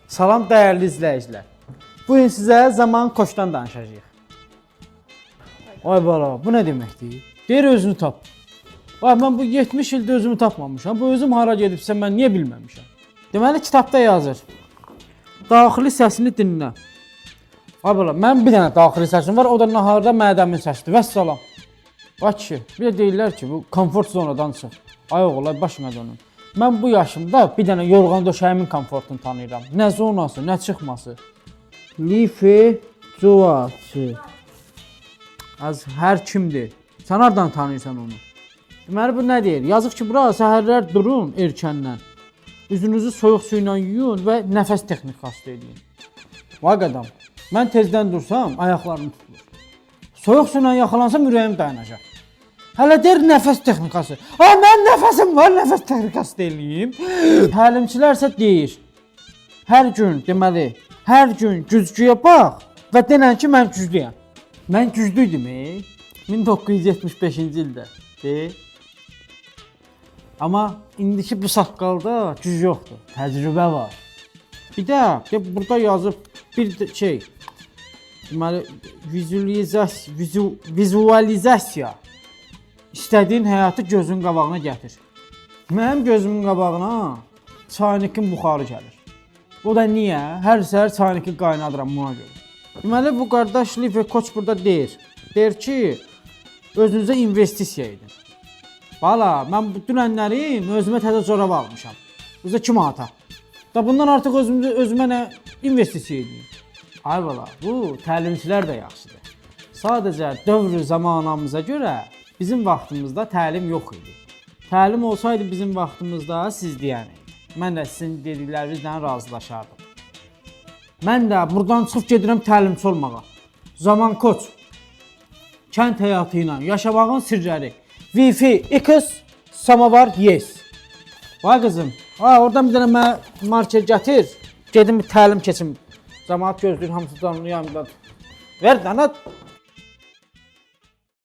Salam dəyərli izləyicilər. Bu gün sizə zaman koçdan danışacağıq. Ay bala, bu nə deməkdir? Deyir özünü tap. Ay mən bu 70 ildə özümü tapmamışam. Bu özüm hara gedibsə mən niyə bilməmişəm? Deməli kitabda yazır. Daxili səsini dinlə. Ay bala, mən bir dənə daxili səsim var, o da naharda mədəmin səsidir. Vəssalam. Bax ki, bir də deyirlər ki, bu komfort zonadan çıx. Ay oğul, başına dönün. Mən bu yaşımda bir dənə yorğan döşəyimin komfortunu tanıyıram. Nə zonası, nə çıxması. Lifi Cuatı. Az hər kimdir. Sən hardan tanıyırsan onu? Deməli bu nə deyir? Yazıq ki, bura səhərlər durun erkəndən. Üzünüzü soyuq su ilə yuyun və nəfəs texnikası edin. Vay qədam, mən tezdən dursam ayaqlarım tutulur. Soyuq su ilə yaxalansam ürəyim dayanacaq. Hələ deyir nəfəs texnikası. Ay mən nəfəsim var, nəfəs texnikası deyiliyim. Təlimçilər isə deyir. Hər gün deməli, hər gün güzgüyə bax və denən ki mən güclüyəm. Mən güclüydüm 1975-ci ildə. Amma indiki bu saqqalda güc yoxdur, təcrübə var. Bir də burada yazıb bir şey. Deməli vizualizasiya. İstədiyin həyatı gözün qabağına gətir. Mənim gözümün qabağına çaynikin buxarı gəlir. O da niyə? Hər səhər çayniki qaynadıram buna görə. Deməli bu qardaş Life Koç burada deyir. Deyir ki, özünüzə investisiya edin. Bala, mən bu dünənlərim özümə təzə corab almışam. Özə 2 manata. Da bundan artıq özümə nə investisiya edeyim? Ay bala, bu təlimçilər də yaxşıdır. Sadəcə dövr zamanımıza görə bizim vaxtımızda təlim yox idi. Təlim olsaydı bizim vaxtımızda siz deyəni. Mən də sizin dediklərinizlə razılaşardım. Mən də buradan çıxıb gedirəm təlimçi olmağa. Zaman Koç. Kənd həyatı ilə yaşamağın sirləri. Wi-Fi X, samavar yes. Vay qızım, oradan bir dənə marker gətir. Gedim bir təlim keçim. Cəmaət gözləyir, hamısı canlı yanımda. Ver dənə.